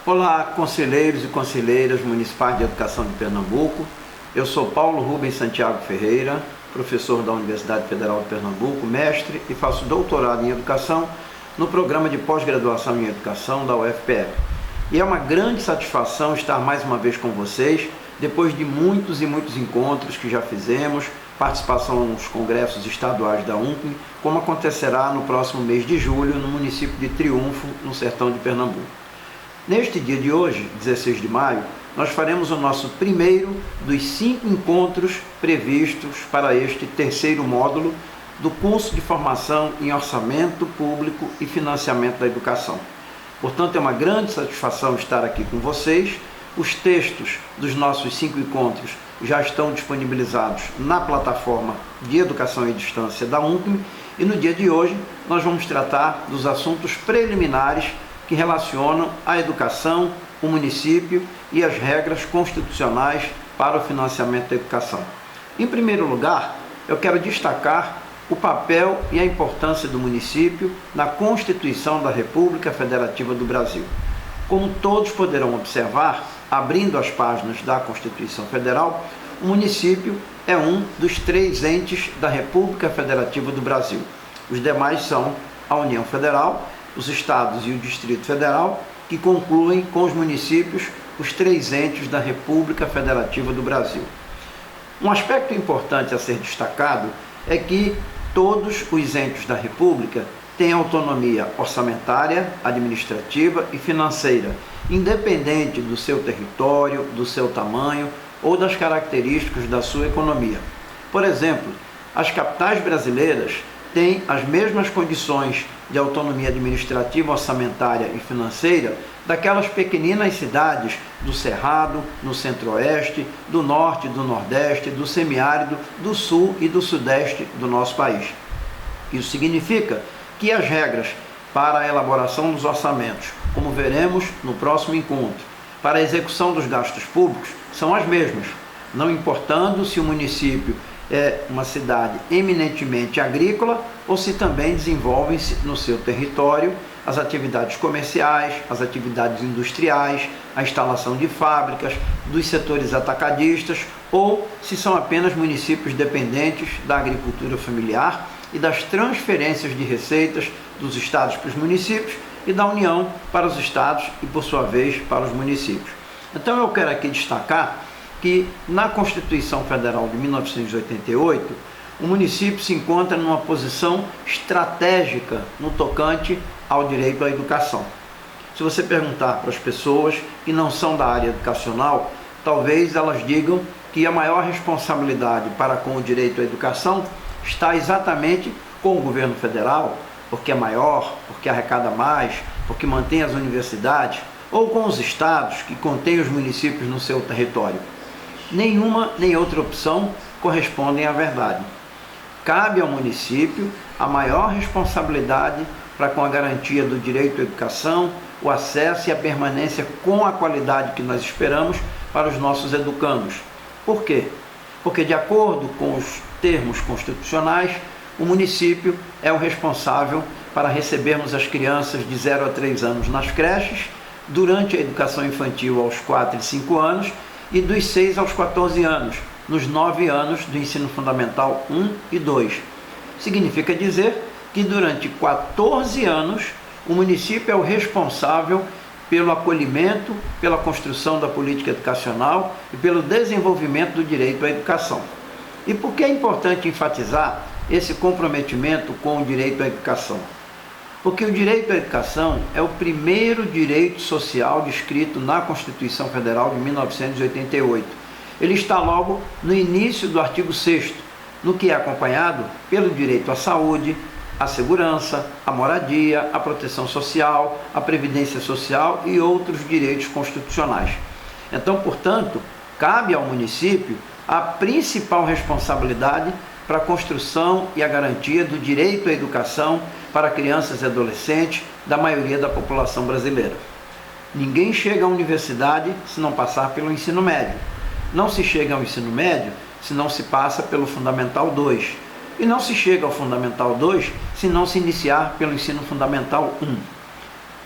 Olá, conselheiros e conselheiras municipais de educação de Pernambuco. Eu sou Paulo Rubens Santiago Ferreira, professor da Universidade Federal de Pernambuco, mestre e faço doutorado em educação no programa de pós-graduação em educação da UFPE. E é uma grande satisfação estar mais uma vez com vocês, depois de muitos e muitos encontros que já fizemos, participação nos congressos estaduais da UNCM, como acontecerá no próximo mês de julho no município de Triunfo, no sertão de Pernambuco. Neste dia de hoje, 16 de maio, nós faremos o nosso primeiro dos 5 encontros previstos para este terceiro módulo do curso de formação em orçamento público e financiamento da educação. Portanto, é uma grande satisfação estar aqui com vocês. Os textos dos nossos 5 encontros já estão disponibilizados na plataforma de educação à distância da UNCM e no dia de hoje nós vamos tratar dos assuntos preliminares que relacionam a educação, o município e as regras constitucionais para o financiamento da educação. Em primeiro lugar, eu quero destacar o papel e a importância do município na Constituição da República Federativa do Brasil. Como todos poderão observar, abrindo as páginas da Constituição Federal, o município é um dos 3 entes da República Federativa do Brasil. Os demais são a União Federal, os estados e o Distrito Federal, que concluem com os municípios os 3 entes da República Federativa do Brasil. Um aspecto importante a ser destacado é que todos os entes da República têm autonomia orçamentária, administrativa e financeira, independente do seu território, do seu tamanho ou das características da sua economia. Por exemplo, as capitais brasileiras têm as mesmas condições de autonomia administrativa, orçamentária e financeira daquelas pequeninas cidades do Cerrado, no Centro-Oeste, do Norte, do Nordeste, do Semiárido, do Sul e do Sudeste do nosso país. Isso significa que as regras para a elaboração dos orçamentos, como veremos no próximo encontro, para a execução dos gastos públicos, são as mesmas, não importando se o município é uma cidade eminentemente agrícola ou se também desenvolvem-se no seu território as atividades comerciais, as atividades industriais, a instalação de fábricas, dos setores atacadistas ou se são apenas municípios dependentes da agricultura familiar e das transferências de receitas dos estados para os municípios e da União para os estados e, por sua vez, para os municípios. Então eu quero aqui destacar que na Constituição Federal de 1988, o município se encontra numa posição estratégica no tocante ao direito à educação. Se você perguntar para as pessoas que não são da área educacional, talvez elas digam que a maior responsabilidade para com o direito à educação está exatamente com o governo federal, porque é maior, porque arrecada mais, porque mantém as universidades, ou com os estados que contêm os municípios no seu território. Nenhuma nem outra opção correspondem à verdade. Cabe ao município a maior responsabilidade para com a garantia do direito à educação, o acesso e a permanência com a qualidade que nós esperamos para os nossos educandos. Por quê? Porque, de acordo com os termos constitucionais, o município é o responsável para recebermos as crianças de 0 a 3 anos nas creches, durante a educação infantil aos 4 e 5 anos e dos 6 aos 14 anos, nos 9 anos do ensino fundamental 1 e 2. Significa dizer que durante 14 anos o município é o responsável pelo acolhimento, pela construção da política educacional e pelo desenvolvimento do direito à educação. E por que é importante enfatizar esse comprometimento com o direito à educação? Porque o direito à educação é o primeiro direito social descrito na Constituição Federal de 1988. Ele está logo no início do artigo 6º, no que é acompanhado pelo direito à saúde, à segurança, à moradia, à proteção social, à previdência social e outros direitos constitucionais. Então, portanto, cabe ao município a principal responsabilidade para a construção e a garantia do direito à educação para crianças e adolescentes da maioria da população brasileira. Ninguém chega à universidade se não passar pelo ensino médio. Não se chega ao ensino médio se não se passa pelo Fundamental 2. E não se chega ao Fundamental 2 se não se iniciar pelo ensino fundamental 1.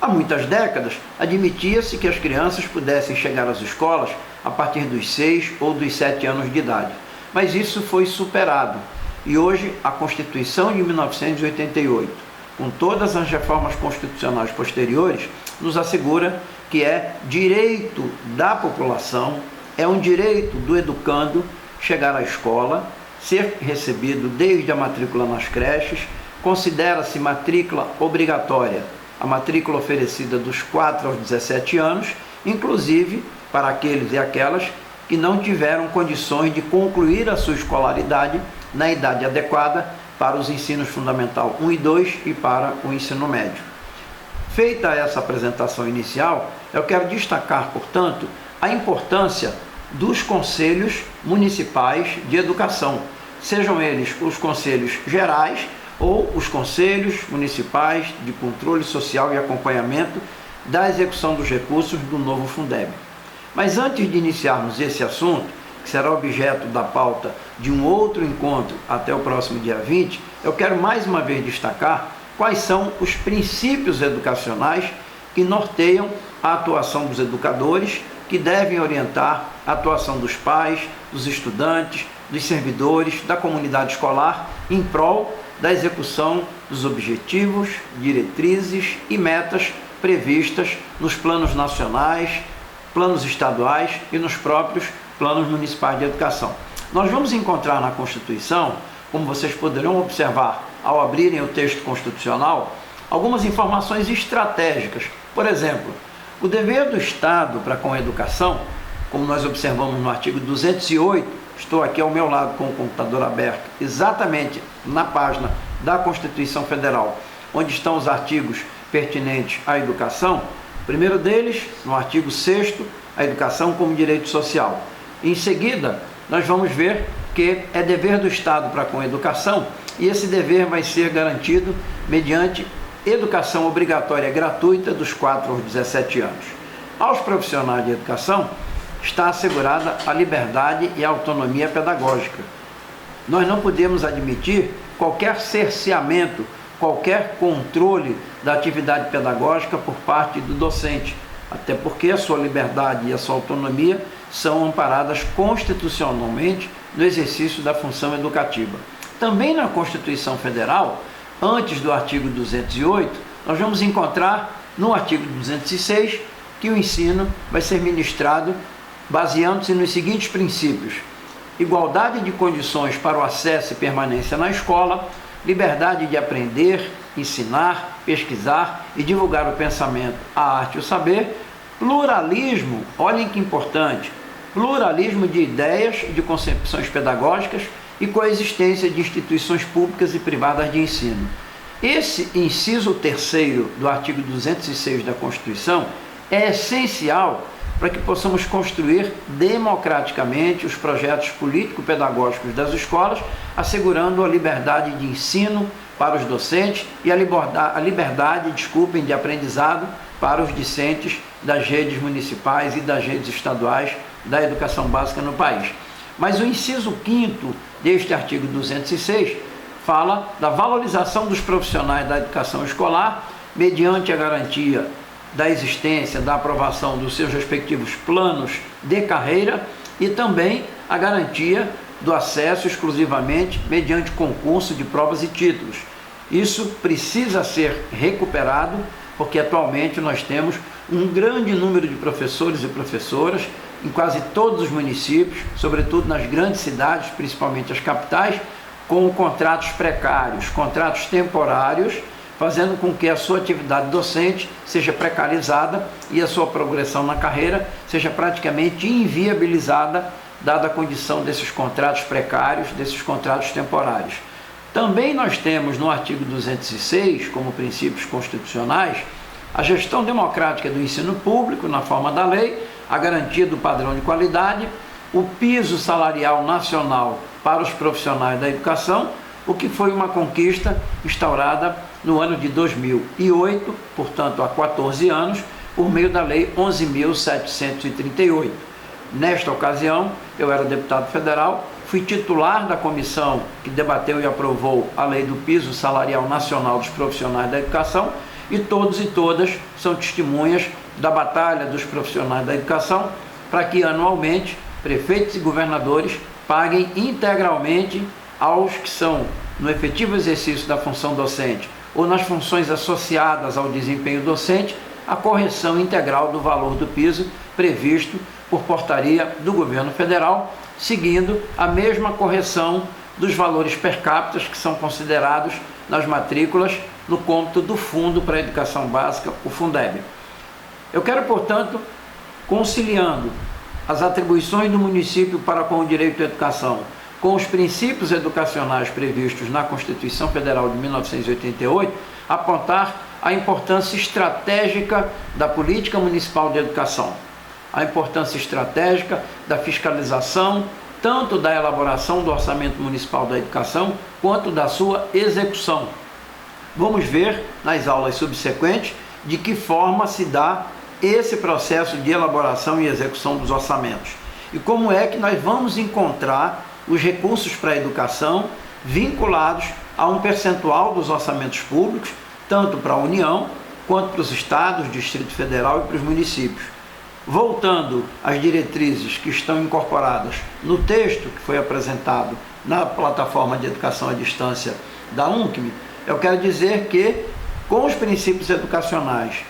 Há muitas décadas, admitia-se que as crianças pudessem chegar às escolas a partir dos 6 ou dos 7 anos de idade. Mas isso foi superado e hoje a Constituição de 1988, com todas as reformas constitucionais posteriores, nos assegura que é direito da população, é um direito do educando chegar à escola, ser recebido desde a matrícula nas creches, considera-se matrícula obrigatória a matrícula oferecida dos 4 aos 17 anos, inclusive para aqueles e aquelas que não tiveram condições de concluir a sua escolaridade na idade adequada para os ensinos fundamental 1 e 2 e para o ensino médio. Feita essa apresentação inicial, eu quero destacar, portanto, a importância dos conselhos municipais de educação, sejam eles os conselhos gerais ou os conselhos municipais de controle social e acompanhamento da execução dos recursos do novo Fundeb. Mas antes de iniciarmos esse assunto, que será objeto da pauta de um outro encontro até o próximo dia 20, eu quero mais uma vez destacar quais são os princípios educacionais que norteiam a atuação dos educadores, que devem orientar a atuação dos pais, dos estudantes, dos servidores, da comunidade escolar, em prol da execução dos objetivos, diretrizes e metas previstas nos planos nacionais, planos estaduais e nos próprios planos municipais de educação. Nós vamos encontrar na Constituição, como vocês poderão observar ao abrirem o texto constitucional, algumas informações estratégicas. Por exemplo, o dever do Estado para com a educação, como nós observamos no artigo 208, estou aqui ao meu lado com o computador aberto, exatamente na página da Constituição Federal, onde estão os artigos pertinentes à educação. O primeiro deles, no artigo 6º, a educação como direito social. Em seguida, nós vamos ver que é dever do Estado para com a educação, e esse dever vai ser garantido mediante educação obrigatória gratuita dos 4 aos 17 anos. Aos profissionais de educação está assegurada a liberdade e a autonomia pedagógica. Nós não podemos admitir qualquer cerceamento, qualquer controle da atividade pedagógica por parte do docente, até porque a sua liberdade e a sua autonomia são amparadas constitucionalmente no exercício da função educativa. Também na Constituição Federal, antes do artigo 208, nós vamos encontrar no artigo 206 que o ensino vai ser ministrado baseando-se nos seguintes princípios: igualdade de condições para o acesso e permanência na escola, liberdade de aprender, ensinar, pesquisar e divulgar o pensamento, a arte e o saber, pluralismo, olhem que importante, pluralismo de ideias e de concepções pedagógicas e coexistência de instituições públicas e privadas de ensino. Esse inciso 3º do artigo 206 da Constituição é essencial para que possamos construir democraticamente os projetos político-pedagógicos das escolas, assegurando a liberdade de ensino para os docentes e a liberdade, de aprendizado para os discentes das redes municipais e das redes estaduais da educação básica no país. Mas o inciso 5º deste artigo 206 fala da valorização dos profissionais da educação escolar mediante a garantia da existência, da aprovação dos seus respectivos planos de carreira e também a garantia do acesso exclusivamente mediante concurso de provas e títulos. Isso precisa ser recuperado porque atualmente nós temos um grande número de professores e professoras em quase todos os municípios, sobretudo nas grandes cidades, principalmente as capitais, com contratos precários, contratos temporários, fazendo com que a sua atividade docente seja precarizada e a sua progressão na carreira seja praticamente inviabilizada, dada a condição desses contratos precários, desses contratos temporários. Também nós temos no artigo 206, como princípios constitucionais, a gestão democrática do ensino público na forma da lei, a garantia do padrão de qualidade, o piso salarial nacional para os profissionais da educação, o que foi uma conquista instaurada no ano de 2008, portanto há 14 anos, por meio da Lei 11.738. Nesta ocasião, eu era deputado federal, fui titular da comissão que debateu e aprovou a Lei do Piso Salarial Nacional dos Profissionais da Educação e todos e todas são testemunhas da batalha dos profissionais da educação para que anualmente prefeitos e governadores paguem integralmente aos que são no efetivo exercício da função docente ou nas funções associadas ao desempenho docente a correção integral do valor do piso previsto por portaria do governo federal, seguindo a mesma correção dos valores per capita que são considerados nas matrículas no cômputo do Fundo para a Educação Básica, o Fundeb. Eu quero, portanto, conciliando as atribuições do município para com o direito à educação, com os princípios educacionais previstos na Constituição Federal de 1988, apontar a importância estratégica da política municipal de educação, a importância estratégica da fiscalização, tanto da elaboração do orçamento municipal da educação, quanto da sua execução. Vamos ver nas aulas subsequentes de que forma se dá esse processo de elaboração e execução dos orçamentos e como é que nós vamos encontrar os recursos para a educação vinculados a um percentual dos orçamentos públicos, tanto para a União, quanto para os estados, Distrito Federal e para os municípios. Voltando às diretrizes que estão incorporadas no texto que foi apresentado na plataforma de educação à distância da UNCM, eu quero dizer que, com os princípios educacionais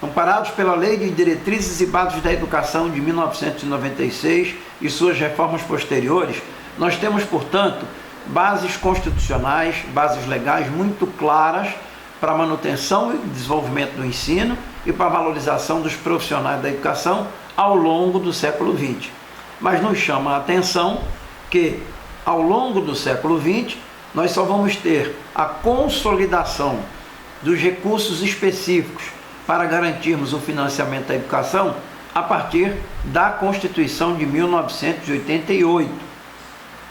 amparados pela Lei de Diretrizes e Bases da Educação de 1996 e suas reformas posteriores, nós temos, portanto, bases constitucionais, bases legais muito claras para a manutenção e desenvolvimento do ensino e para a valorização dos profissionais da educação ao longo do século XX. Mas nos chama a atenção que, ao longo do século XX, nós só vamos ter a consolidação dos recursos específicos para garantirmos o financiamento da educação a partir da Constituição de 1988.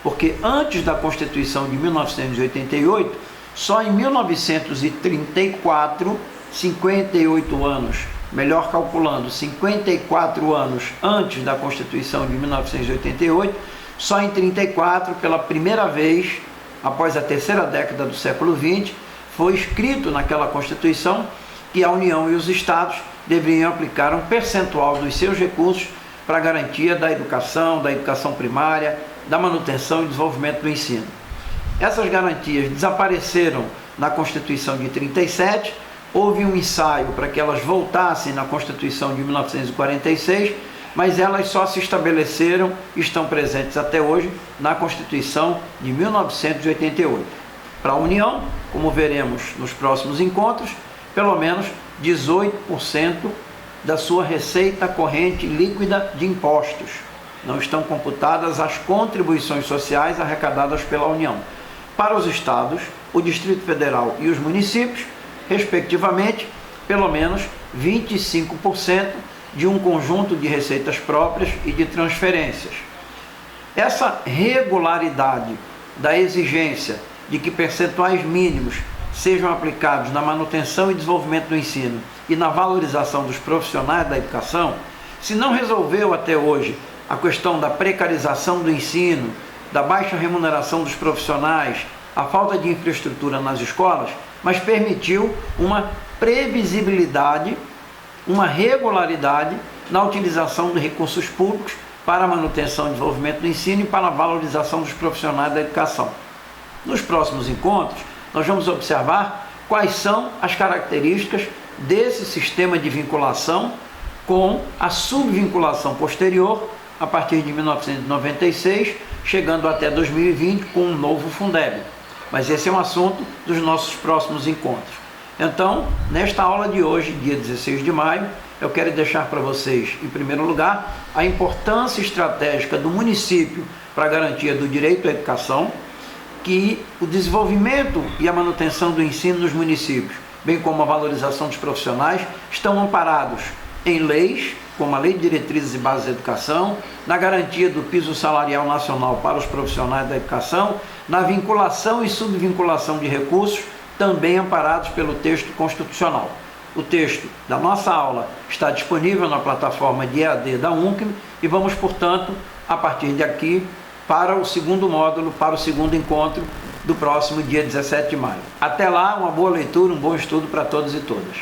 Porque antes da Constituição de 1988, só em 1934, 58 anos, melhor calculando, 54 anos antes da Constituição de 1988, só em 34, pela primeira vez, após a terceira década do século XX, foi escrito naquela Constituição que a União e os estados deveriam aplicar um percentual dos seus recursos para a garantia da educação primária, da manutenção e desenvolvimento do ensino. Essas garantias desapareceram na Constituição de 37, houve um ensaio para que elas voltassem na Constituição de 1946, mas elas só se estabeleceram e estão presentes até hoje na Constituição de 1988. Para a União, como veremos nos próximos encontros, pelo menos 18% da sua receita corrente líquida de impostos. Não estão computadas as contribuições sociais arrecadadas pela União. Para os estados, o Distrito Federal e os municípios, respectivamente, pelo menos 25% de um conjunto de receitas próprias e de transferências. Essa regularidade da exigência de que percentuais mínimos sejam aplicados na manutenção e desenvolvimento do ensino e na valorização dos profissionais da educação, se não resolveu até hoje a questão da precarização do ensino, da baixa remuneração dos profissionais, a falta de infraestrutura nas escolas, mas permitiu uma previsibilidade, uma regularidade na utilização de recursos públicos para a manutenção e desenvolvimento do ensino e para a valorização dos profissionais da educação. Nos próximos encontros, nós vamos observar quais são as características desse sistema de vinculação com a subvinculação posterior, a partir de 1996, chegando até 2020 com um novo Fundeb. Mas esse é um assunto dos nossos próximos encontros. Então, nesta aula de hoje, dia 16 de maio, eu quero deixar para vocês, em primeiro lugar, a importância estratégica do município para a garantia do direito à educação, que o desenvolvimento e a manutenção do ensino nos municípios, bem como a valorização dos profissionais, estão amparados em leis, como a Lei de Diretrizes e Bases da Educação, na garantia do piso salarial nacional para os profissionais da educação, na vinculação e subvinculação de recursos, também amparados pelo texto constitucional. O texto da nossa aula está disponível na plataforma de EAD da UNCM e vamos, portanto, a partir de aqui, para o segundo módulo, para o segundo encontro, do próximo dia 17 de maio. Até lá, uma boa leitura, um bom estudo para todos e todas.